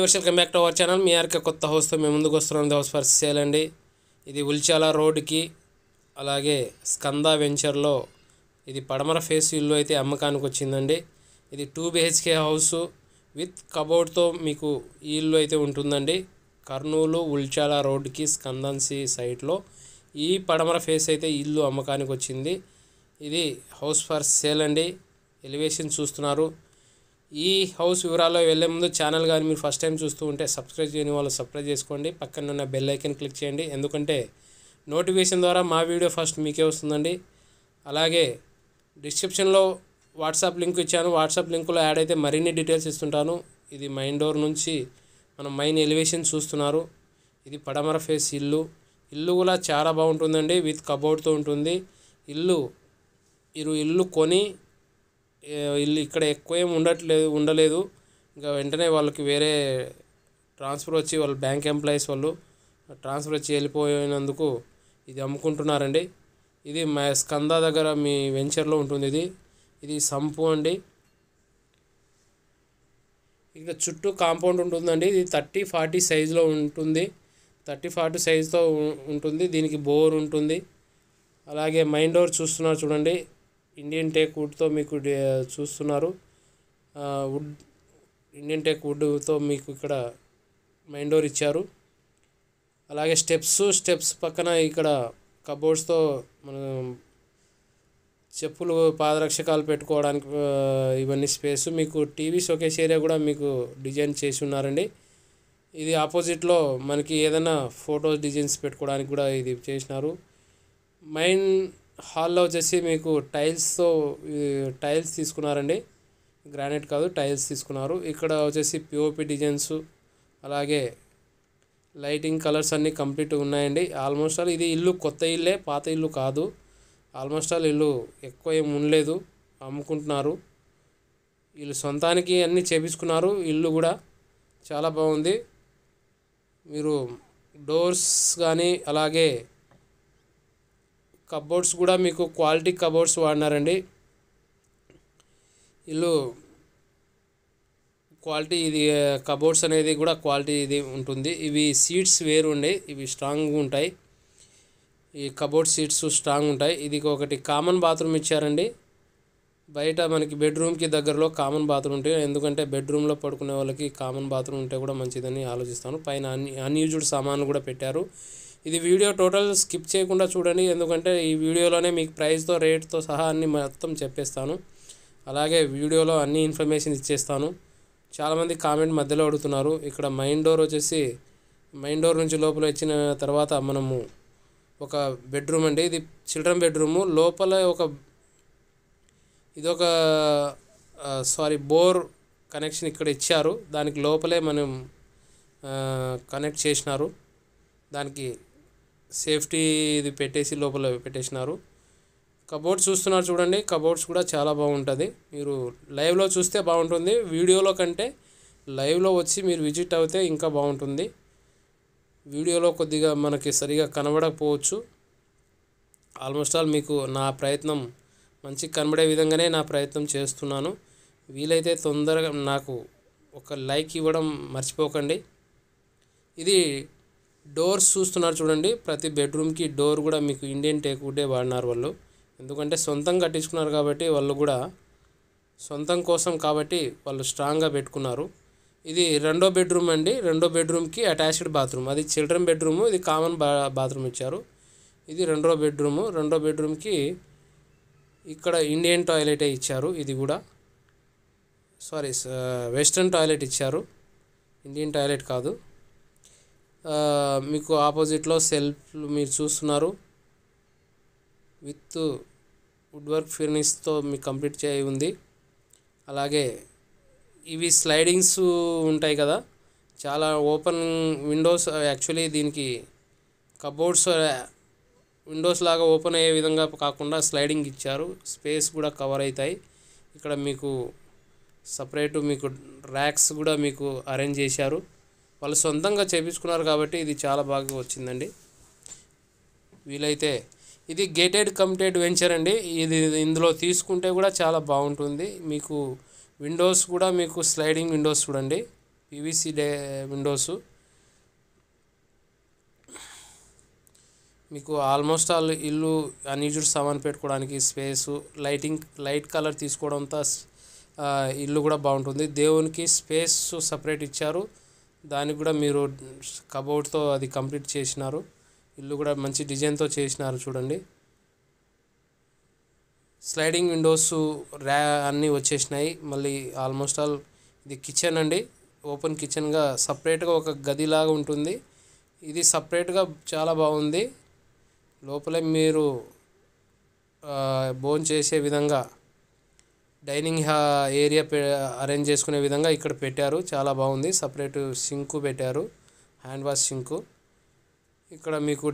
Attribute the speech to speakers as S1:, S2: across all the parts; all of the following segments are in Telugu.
S1: Viewers, welcome back to our channel. మీ ఆర్కే కొత్త హౌస్తో మేము ముందుకు వస్తున్నాం. హౌస్ ఫర్ సేల్ అండి. ఇది ఉల్చాల రోడ్డుకి అలాగే స్కంద వెంచర్లో ఇది పడమర ఫేస్ ఇల్లు అయితే అమ్మకానికి వచ్చిందండి. ఇది 2 BHK హౌస్ విత్ కబోర్డ్తో మీకు ఈ ఇల్లు అయితే ఉంటుందండి. కర్నూలు ఉల్చాల రోడ్డుకి స్కందన్సి సైట్లో ఈ పడమర ఫేస్ అయితే ఇల్లు అమ్మకానికి వచ్చింది. ఇది హౌస్ ఫర్ సేల్ అండి. ఎలివేషన్ చూస్తున్నారు. ఈ హౌస్ వివరాల్లో వెళ్ళే ముందు ఛానల్ కానీ మీరు ఫస్ట్ టైం చూస్తూ ఉంటే సబ్స్క్రైబ్ చేయని వాళ్ళు సబ్స్క్రైబ్ చేసుకోండి. పక్కన ఉన్న బెల్ ఐకన్ క్లిక్ చేయండి, ఎందుకంటే నోటిఫికేషన్ ద్వారా మా వీడియో ఫస్ట్ మీకే వస్తుందండి. అలాగే డిస్క్రిప్షన్లో వాట్సాప్ లింక్ ఇచ్చాను. వాట్సాప్ లింకులో యాడ్ అయితే మరిన్ని డీటెయిల్స్ ఇస్తుంటాను. ఇది మెయిన్ డోర్ నుంచి మనం మెయిన్ ఎలివేషన్ చూస్తున్నారు. ఇది పడమర ఫేస్ ఇల్లు. ఇల్లు కూడా చాలా బాగుంటుందండి. విత్ కబోర్డ్తో ఉంటుంది. ఇల్లు కొని ఇల్లు ఇక్కడ ఎక్కువ ఏం ఉండలేదు. ఇంకా వెంటనే వాళ్ళకి వేరే ట్రాన్స్ఫర్ వచ్చి వాళ్ళు బ్యాంక్ ఎంప్లాయీస్ వాళ్ళు ట్రాన్స్ఫర్ వచ్చి వెళ్ళిపోయినందుకు ఇది అమ్ముకుంటున్నారండి. ఇది మా స్కంద దగ్గర మీ వెంచర్లో ఉంటుంది. ఇది సంపు అండి. ఇక చుట్టూ కాంపౌండ్ ఉంటుందండి. ఇది 30-40 సైజులో ఉంటుంది. 30-40 సైజుతో ఉంటుంది. దీనికి బోర్ ఉంటుంది. అలాగే మెయిన్ డోర్ చూస్తున్నారు చూడండి. ఇండియన్ టేక్ వుడ్తో మీకు చూస్తున్నారు. ఇండియన్ టేక్ వుడ్తో మీకు ఇక్కడ మెయిన్ డోర్ ఇచ్చారు. అలాగే స్టెప్స్ పక్కన ఇక్కడ కబోర్డ్స్తో మనం చెప్పులు పాదరక్షకాలు పెట్టుకోవడానికి ఇవన్నీ స్పేస్. మీకు టీవీ షోకేస్ ఏరియా కూడా మీకు డిజైన్ చేసి ఉన్నారండి. ఇది ఆపోజిట్లో మనకి ఏదైనా ఫోటోస్ డిజైన్స్ పెట్టుకోవడానికి కూడా ఇది చేసినారు. మెయిన్ హాల్లో వచ్చేసి మీకు టైల్స్ తీసుకున్నారండి. గ్రానైట్ కాదు, టైల్స్ తీసుకున్నారు. ఇక్కడ వచ్చేసి పిఓపి డిజైన్స్ అలాగే లైటింగ్ కలర్స్ అన్నీ కంప్లీట్ ఉన్నాయండి. ఆల్మోస్ట్ ఆల్ ఇది ఇల్లు కొత్త ఇల్లే, పాత ఇల్లు కాదు. ఆల్మోస్ట్ ఆల్ ఇల్లు ఎక్కువ ఏం ఉండలేదు, అమ్ముకుంటున్నారు. వీళ్ళు సొంతానికి అన్నీ చేపించుకున్నారు. ఇల్లు కూడా చాలా బాగుంది. మీరు డోర్స్ కానీ అలాగే కబోర్డ్స్ కూడా మీకు క్వాలిటీ కబోర్డ్స్ వాడినారండి. ఇల్లు క్వాలిటీ ఇది కబోర్డ్స్ అనేది కూడా క్వాలిటీ ఇది ఉంటుంది. ఇవి సీట్స్ వేరు ఉండే, ఇవి స్ట్రాంగ్గా ఉంటాయి. ఈ కబోర్డ్ సీట్స్ స్ట్రాంగ్ ఉంటాయి. ఇది ఒకటి కామన్ బాత్రూమ్ ఇచ్చారండి. బయట మనకి బెడ్రూమ్కి దగ్గరలో కామన్ బాత్రూమ్ ఉంటాయి. ఎందుకంటే బెడ్రూమ్లో పడుకునే వాళ్ళకి కామన్ బాత్రూమ్ ఉంటే కూడా మంచిదని ఆలోచిస్తాను. పైన అన్యూజ్డ్ సామాన్లు కూడా పెట్టారు. ఇది వీడియో టోటల్ స్కిప్ చేయకుండా చూడండి, ఎందుకంటే ఈ వీడియోలోనే మీకు ప్రైస్తో రేట్తో సహా అన్ని మొత్తం చెప్పేస్తాను. అలాగే వీడియోలో అన్ని ఇన్ఫర్మేషన్ ఇచ్చేస్తాను. చాలామంది కామెంట్ మధ్యలో అడుగుతున్నారు. ఇక్కడ మెయిన్ డోర్ వచ్చేసి మెయిన్ డోర్ నుంచి లోపల వచ్చిన తర్వాత మనము ఒక బెడ్రూమ్ అండి. ఇది చిల్డ్రన్ బెడ్రూము. లోపల బోర్ కనెక్షన్ ఇక్కడ ఇచ్చారు. దానికి లోపలే మనం కనెక్ట్ చేసినారు. దానికి సేఫ్టీ ఇది పెట్టేసి లోపల పెట్టేసినారు. కబోర్డ్స్ చూస్తున్నారు చూడండి. కబోర్డ్స్ కూడా చాలా బాగుంటుంది. మీరు లైవ్లో చూస్తే బాగుంటుంది. వీడియోలో కంటే లైవ్లో వచ్చి మీరు విజిట్ అవుతే ఇంకా బాగుంటుంది. వీడియోలో కొద్దిగా మనకి సరిగా కనబడకపోవచ్చు. ఆల్మోస్ట్ ఆల్ మీకు నా ప్రయత్నం మంచి కనబడే విధంగానే నా ప్రయత్నం చేస్తున్నాను. వీలైతే తొందరగా నాకు ఒక లైక్ ఇవ్వడం మర్చిపోకండి. ఇది డోర్స్ చూస్తున్నారు చూడండి. ప్రతి బెడ్రూమ్కి డోర్ కూడా మీకు ఇండియన్ టేక్ వుడ్డే వాడినారు వాళ్ళు. ఎందుకంటే సొంతం కట్టించుకున్నారు కాబట్టి వాళ్ళు కూడా సొంతం కోసం కాబట్టి వాళ్ళు స్ట్రాంగ్గా పెట్టుకున్నారు. ఇది రెండో బెడ్రూమ్ అండి. రెండో బెడ్రూమ్కి అటాచ్డ్ బాత్రూమ్. అది చిల్డ్రన్ బెడ్రూము, ఇది కామన్ బాత్రూమ్ ఇచ్చారు. ఇది రెండో బెడ్రూము. రెండో బెడ్రూమ్కి ఇక్కడ ఇండియన్ టాయిలెటే ఇచ్చారు. ఇది కూడా వెస్ట్రన్ టాయిలెట్ ఇచ్చారు, ఇండియన్ టాయిలెట్ కాదు. మీకు ఆపోజిట్లో సెల్ఫ్లు మీరు చూస్తున్నారు. విత్ వుడ్ వర్క్ ఫినిష్తో మీకు కంప్లీట్ చేయి ఉంది. అలాగే ఇవి స్లైడింగ్స్ ఉంటాయి కదా, చాలా ఓపెన్ విండోస్. యాక్చువల్లీ దీనికి కబోర్డ్స్ విండోస్ లాగా ఓపెన్ అయ్యే విధంగా కాకుండా స్లైడింగ్ ఇచ్చారు. స్పేస్ కూడా కవర్ అవుతాయి. ఇక్కడ మీకు సపరేటు మీకు ర్యాక్స్ కూడా మీకు అరేంజ్ చేశారు. వాళ్ళు సొంతంగా చేయించుకున్నారు కాబట్టి ఇది చాలా బాగా వచ్చిందండి. వీలైతే ఇది గేటెడ్ కమ్యూనిటీ వెంచర్ అండి. ఇది ఇందులో తీసుకుంటే కూడా చాలా బాగుంటుంది. మీకు విండోస్ కూడా మీకు స్లైడింగ్ విండోస్ చూడండి. PVC windows. మీకు ఆల్మోస్ట్ ఆల్ ఇల్లు అన్యూజ్డ్ సామాన్ పెట్టుకోవడానికి స్పేసు, లైట్ కలర్ తీసుకోవడంతో ఇల్లు కూడా బాగుంటుంది. దేవునికి స్పేస్ సపరేట్ ఇచ్చారు, దానికి కూడా మీరు కబోర్డ్తో అది కంప్లీట్ చేసినారు. ఇల్లు కూడా మంచి డిజైన్తో చేసినారు చూడండి. స్లైడింగ్ విండోస్ అన్నీ వచ్చేసినాయి. మళ్ళీ ఆల్మోస్ట్ ఆల్ ఇది కిచెన్ అండి, ఓపెన్ కిచెన్గా సపరేట్గా ఒక గదిలాగా ఉంటుంది. ఇది సపరేట్గా చాలా బాగుంది. లోపలే మీరు భోజనం చేసే విధంగా డైనింగ్ ఏరియా అరేంజ్ చేసుకునే విధంగా ఇక్కడ పెట్టారు, చాలా బాగుంది. సపరేట్ సింకు పెట్టారు, హ్యాండ్ వాష్ సింకు. ఇక్కడ మీకు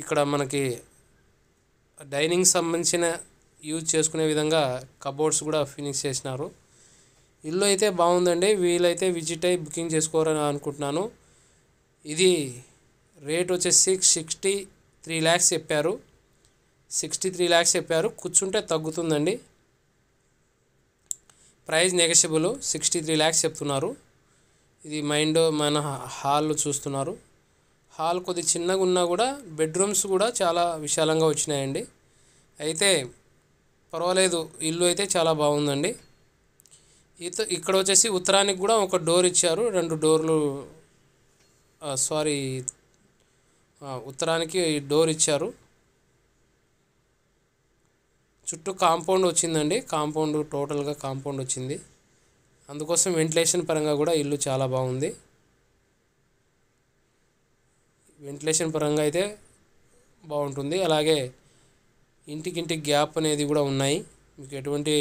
S1: ఇక్కడ మనకి డైనింగ్ సంబంధించిన యూజ్ చేసుకునే విధంగా కబోర్డ్స్ కూడా ఫినిష్ చేసినారు. ఇల్లు అయితే బాగుందండి, వీలైతే విజిట్ అయ్యి బుకింగ్ చేసుకోవాలని అనుకుంటున్నాను. ఇది రేట్ వచ్చేసి 63 lakhs చెప్పారు. 63 lakhs చెప్పారు. కూర్చుంటే తగ్గుతుందండి, ప్రైస్ నెగోషియబుల్. 63 lakhs చెప్తున్నారు. ఇది మన హాల్ చూస్తున్నారు. హాల్ కొద్ది చిన్నగా ఉన్నా కూడా బెడ్రూమ్స్ కూడా చాలా విశాలంగా వచ్చినాయండి. అయితే పర్వాలేదు, ఇల్లు అయితే చాలా బాగుందండి. ఇక్కడ వచ్చేసి ఉత్తరానికి కూడా ఒక డోర్ ఇచ్చారు, 2 డోర్లు, ఉత్తరానికి డోర్ ఇచ్చారు. చుట్టూ కాంపౌండ్ వచ్చిందండి, టోటల్గా కాంపౌండ్ వచ్చింది. అందుకోసం వెంటిలేషన్ పరంగా కూడా ఇల్లు చాలా బాగుంది. వెంటిలేషన్ పరంగా అయితే బాగుంటుంది. అలాగే ఇంటికి గ్యాప్ అనేది కూడా ఉన్నాయి. మీకు ఎటువంటి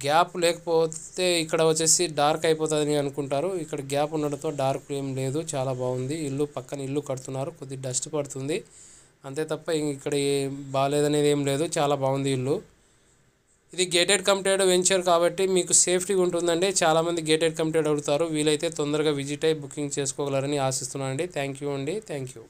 S1: గ్యాప్ లేకపోతే ఇక్కడ వచ్చేసి డార్క్ అయిపోతుందని అనుకుంటారు. ఇక్కడ గ్యాప్ ఉండడంతో డార్క్ ఏం లేదు, చాలా బాగుంది. పక్కన ఇల్లు కడుతున్నారు, కొద్ది డస్ట్ పడుతుంది అంతే తప్ప ఇక్కడ బాగాలేదనేది ఏం లేదు, చాలా బాగుంది ఇల్లు. ఇది గేటెడ్ కమ్యూనిటీ వెంచర్ కాబట్టి మీకు సేఫ్టీగా ఉంటుందండి. చాలామంది గేటెడ్ కమ్యూనిటీ అడుగుతారు, వీలైతే తొందరగా విజిట్ అయ్యి బుకింగ్ చేసుకోగలరని ఆశిస్తున్నాను అండి. థ్యాంక్ యూ అండి, థ్యాంక్ యూ.